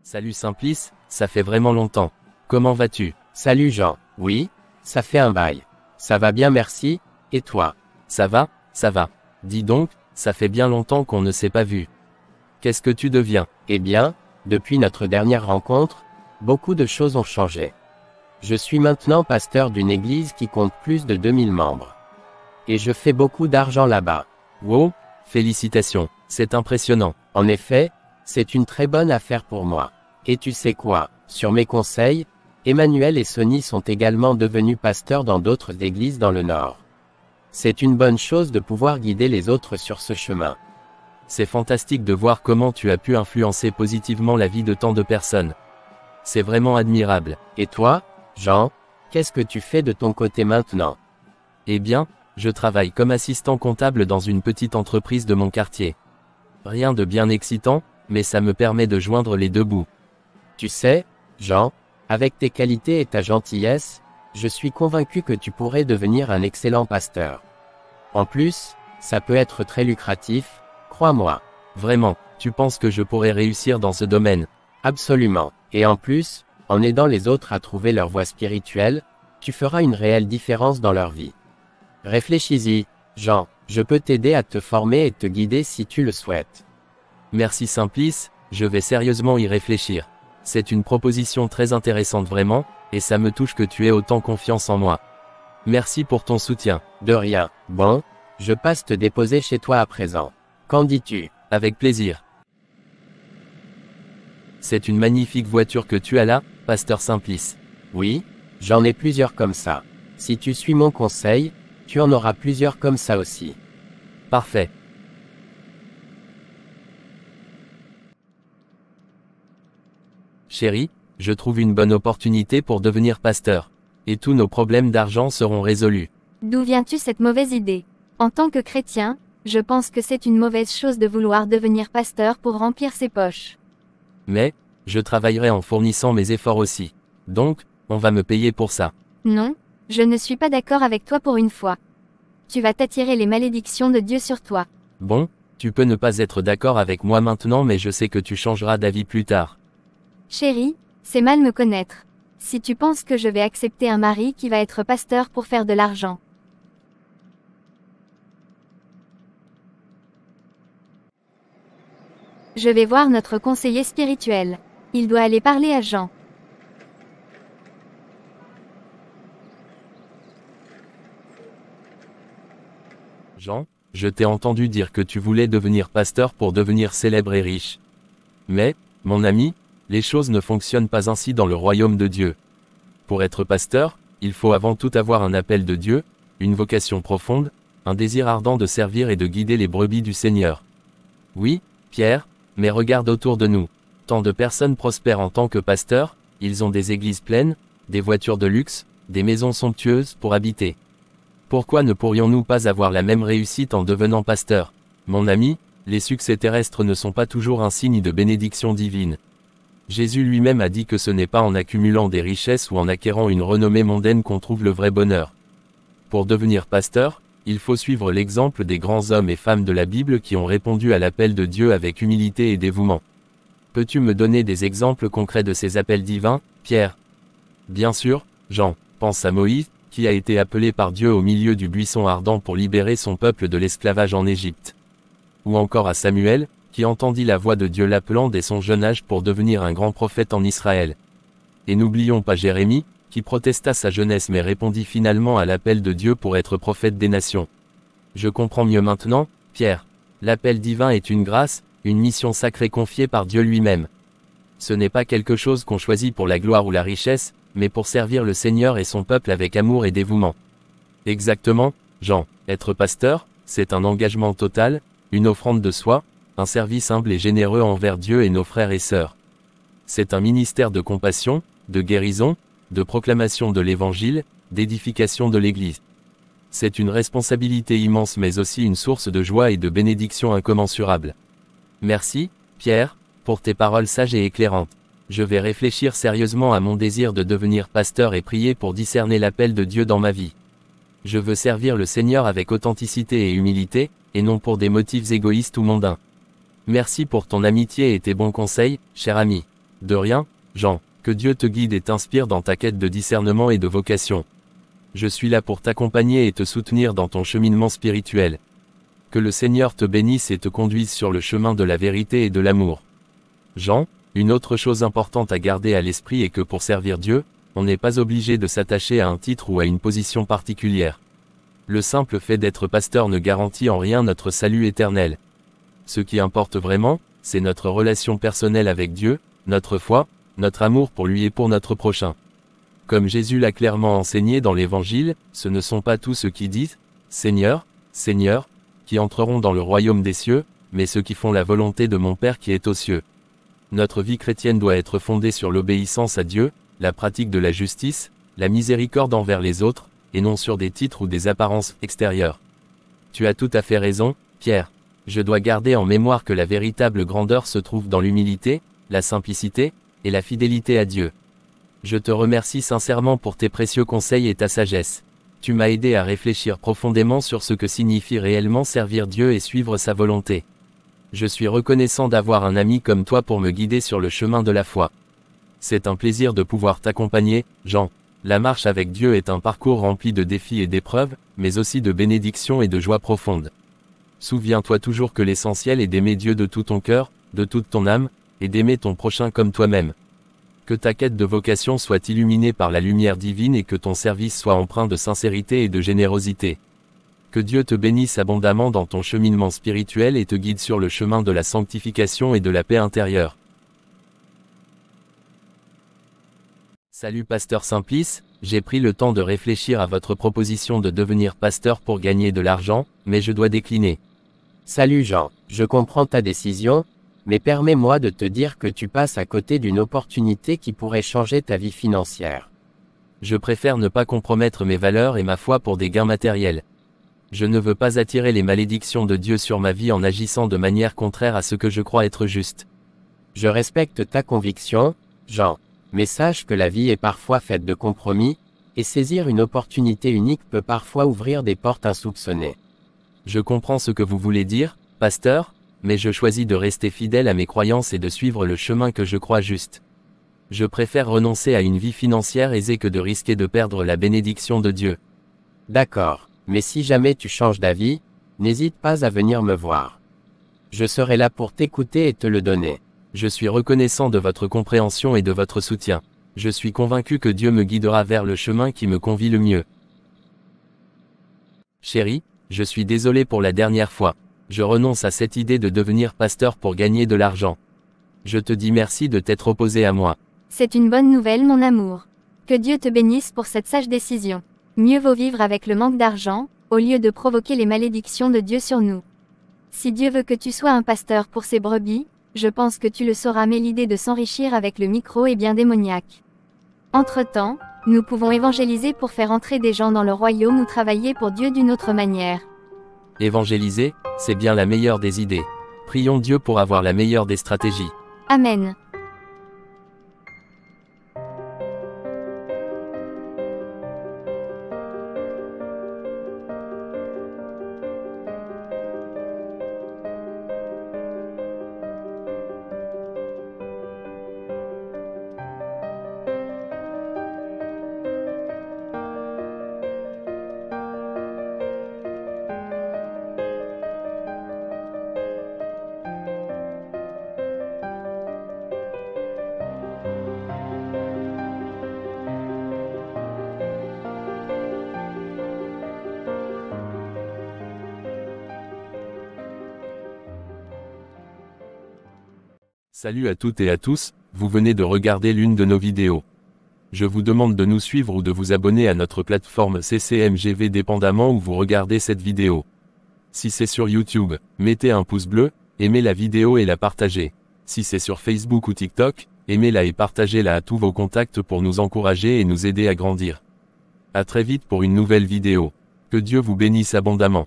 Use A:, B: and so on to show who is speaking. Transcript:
A: Salut Simplice, ça fait vraiment longtemps. Comment vas-tu?
B: Salut Jean. Oui, ça fait un bail. Ça va bien merci, et toi?
A: Ça va, ça va. Dis donc, ça fait bien longtemps qu'on ne s'est pas vu. Qu'est-ce que tu deviens?
B: Eh bien, depuis notre dernière rencontre, beaucoup de choses ont changé. Je suis maintenant pasteur d'une église qui compte plus de 2000 membres. Et je fais beaucoup d'argent là-bas.
A: Wow, félicitations, c'est impressionnant.
B: En effet, c'est une très bonne affaire pour moi. Et tu sais quoi, sur mes conseils, Emmanuel et Sonny sont également devenus pasteurs dans d'autres églises dans le Nord. C'est une bonne chose de pouvoir guider les autres sur ce chemin.
A: C'est fantastique de voir comment tu as pu influencer positivement la vie de tant de personnes. C'est vraiment admirable.
B: Et toi, Jean, qu'est-ce que tu fais de ton côté maintenant?
A: Eh bien, je travaille comme assistant comptable dans une petite entreprise de mon quartier. Rien de bien excitant, mais ça me permet de joindre les deux bouts.
B: Tu sais, Jean, avec tes qualités et ta gentillesse, je suis convaincu que tu pourrais devenir un excellent pasteur. En plus, ça peut être très lucratif, crois-moi.
A: Vraiment, tu penses que je pourrais réussir dans ce domaine?
B: Absolument. Et en plus, en aidant les autres à trouver leur voie spirituelle, tu feras une réelle différence dans leur vie. Réfléchis-y, Jean, je peux t'aider à te former et te guider si tu le souhaites.
A: Merci Simplice, je vais sérieusement y réfléchir. C'est une proposition très intéressante vraiment, et ça me touche que tu aies autant confiance en moi. Merci pour ton soutien.
B: De rien. Bon, je passe te déposer chez toi à présent. Qu'en dis-tu?
A: Avec plaisir. C'est une magnifique voiture que tu as là, pasteur Simplice.
B: Oui, j'en ai plusieurs comme ça. Si tu suis mon conseil, tu en auras plusieurs comme ça aussi.
A: Parfait. Chérie, je trouve une bonne opportunité pour devenir pasteur. Et tous nos problèmes d'argent seront résolus.
C: D'où viens-tu cette mauvaise idée? En tant que chrétien, je pense que c'est une mauvaise chose de vouloir devenir pasteur pour remplir ses poches.
A: Mais, je travaillerai en fournissant mes efforts aussi. Donc, on va me payer pour ça.
C: Non, je ne suis pas d'accord avec toi pour une fois. Tu vas t'attirer les malédictions de Dieu sur toi.
A: Bon, tu peux ne pas être d'accord avec moi maintenant mais je sais que tu changeras d'avis plus tard.
C: Chérie, c'est mal me connaître. Si tu penses que je vais accepter un mari qui va être pasteur pour faire de l'argent. Je vais voir notre conseiller spirituel. Il doit aller parler à Jean.
A: Jean, je t'ai entendu dire que tu voulais devenir pasteur pour devenir célèbre et riche. Mais, mon ami, les choses ne fonctionnent pas ainsi dans le royaume de Dieu. Pour être pasteur, il faut avant tout avoir un appel de Dieu, une vocation profonde, un désir ardent de servir et de guider les brebis du Seigneur. Oui, Pierre, mais regarde autour de nous. Tant de personnes prospèrent en tant que pasteurs, ils ont des églises pleines, des voitures de luxe, des maisons somptueuses pour habiter. Pourquoi ne pourrions-nous pas avoir la même réussite en devenant pasteur? Mon ami, les succès terrestres ne sont pas toujours un signe de bénédiction divine. Jésus lui-même a dit que ce n'est pas en accumulant des richesses ou en acquérant une renommée mondaine qu'on trouve le vrai bonheur. Pour devenir pasteur, il faut suivre l'exemple des grands hommes et femmes de la Bible qui ont répondu à l'appel de Dieu avec humilité et dévouement. Peux-tu me donner des exemples concrets de ces appels divins, Pierre? Bien sûr, Jean. Pense à Moïse, qui a été appelé par Dieu au milieu du buisson ardent pour libérer son peuple de l'esclavage en Égypte. Ou encore à Samuel, qui entendit la voix de Dieu l'appelant dès son jeune âge pour devenir un grand prophète en Israël. Et n'oublions pas Jérémie, qui protesta sa jeunesse mais répondit finalement à l'appel de Dieu pour être prophète des nations. Je comprends mieux maintenant, Pierre. L'appel divin est une grâce, une mission sacrée confiée par Dieu lui-même. Ce n'est pas quelque chose qu'on choisit pour la gloire ou la richesse, mais pour servir le Seigneur et son peuple avec amour et dévouement. Exactement, Jean. Être pasteur, c'est un engagement total, une offrande de soi, un service humble et généreux envers Dieu et nos frères et sœurs. C'est un ministère de compassion, de guérison, de proclamation de l'Évangile, d'édification de l'Église. C'est une responsabilité immense mais aussi une source de joie et de bénédiction incommensurable. Merci, Pierre, pour tes paroles sages et éclairantes. Je vais réfléchir sérieusement à mon désir de devenir pasteur et prier pour discerner l'appel de Dieu dans ma vie. Je veux servir le Seigneur avec authenticité et humilité, et non pour des motifs égoïstes ou mondains. Merci pour ton amitié et tes bons conseils, cher ami. De rien, Jean, que Dieu te guide et t'inspire dans ta quête de discernement et de vocation. Je suis là pour t'accompagner et te soutenir dans ton cheminement spirituel. Que le Seigneur te bénisse et te conduise sur le chemin de la vérité et de l'amour. Jean, une autre chose importante à garder à l'esprit est que pour servir Dieu, on n'est pas obligé de s'attacher à un titre ou à une position particulière. Le simple fait d'être pasteur ne garantit en rien notre salut éternel. Ce qui importe vraiment, c'est notre relation personnelle avec Dieu, notre foi, notre amour pour lui et pour notre prochain. Comme Jésus l'a clairement enseigné dans l'Évangile, ce ne sont pas tous ceux qui disent « Seigneur, Seigneur », qui entreront dans le royaume des cieux, mais ceux qui font la volonté de mon Père qui est aux cieux. Notre vie chrétienne doit être fondée sur l'obéissance à Dieu, la pratique de la justice, la miséricorde envers les autres, et non sur des titres ou des apparences extérieures. Tu as tout à fait raison, Pierre. Je dois garder en mémoire que la véritable grandeur se trouve dans l'humilité, la simplicité, et la fidélité à Dieu. Je te remercie sincèrement pour tes précieux conseils et ta sagesse. Tu m'as aidé à réfléchir profondément sur ce que signifie réellement servir Dieu et suivre sa volonté. Je suis reconnaissant d'avoir un ami comme toi pour me guider sur le chemin de la foi. C'est un plaisir de pouvoir t'accompagner, Jean. La marche avec Dieu est un parcours rempli de défis et d'épreuves, mais aussi de bénédictions et de joie profonde. Souviens-toi toujours que l'essentiel est d'aimer Dieu de tout ton cœur, de toute ton âme, et d'aimer ton prochain comme toi-même. Que ta quête de vocation soit illuminée par la lumière divine et que ton service soit empreint de sincérité et de générosité. Que Dieu te bénisse abondamment dans ton cheminement spirituel et te guide sur le chemin de la sanctification et de la paix intérieure. Salut Pasteur Simplice, j'ai pris le temps de réfléchir à votre proposition de devenir pasteur pour gagner de l'argent, mais je dois décliner.
B: Salut Jean, je comprends ta décision, mais permets-moi de te dire que tu passes à côté d'une opportunité qui pourrait changer ta vie financière.
A: Je préfère ne pas compromettre mes valeurs et ma foi pour des gains matériels. Je ne veux pas attirer les malédictions de Dieu sur ma vie en agissant de manière contraire à ce que je crois être juste.
B: Je respecte ta conviction, Jean, mais sache que la vie est parfois faite de compromis, et saisir une opportunité unique peut parfois ouvrir des portes insoupçonnées.
A: Je comprends ce que vous voulez dire, pasteur, mais je choisis de rester fidèle à mes croyances et de suivre le chemin que je crois juste. Je préfère renoncer à une vie financière aisée que de risquer de perdre la bénédiction de Dieu.
B: D'accord, mais si jamais tu changes d'avis, n'hésite pas à venir me voir. Je serai là pour t'écouter et te le donner.
A: Je suis reconnaissant de votre compréhension et de votre soutien. Je suis convaincu que Dieu me guidera vers le chemin qui me convient le mieux. Chérie, je suis désolé pour la dernière fois. Je renonce à cette idée de devenir pasteur pour gagner de l'argent. Je te dis merci de t'être opposé à moi.
C: C'est une bonne nouvelle mon amour. Que Dieu te bénisse pour cette sage décision. Mieux vaut vivre avec le manque d'argent, au lieu de provoquer les malédictions de Dieu sur nous. Si Dieu veut que tu sois un pasteur pour ses brebis, je pense que tu le sauras, mais l'idée de s'enrichir avec le micro est bien démoniaque. Entre-temps, nous pouvons évangéliser pour faire entrer des gens dans le royaume ou travailler pour Dieu d'une autre manière.
A: Évangéliser, c'est bien la meilleure des idées. Prions Dieu pour avoir la meilleure des stratégies.
C: Amen.
A: Salut à toutes et à tous, vous venez de regarder l'une de nos vidéos. Je vous demande de nous suivre ou de vous abonner à notre plateforme CCMGV dépendamment où vous regardez cette vidéo. Si c'est sur YouTube, mettez un pouce bleu, aimez la vidéo et la partagez. Si c'est sur Facebook ou TikTok, aimez-la et partagez-la à tous vos contacts pour nous encourager et nous aider à grandir. À très vite pour une nouvelle vidéo. Que Dieu vous bénisse abondamment.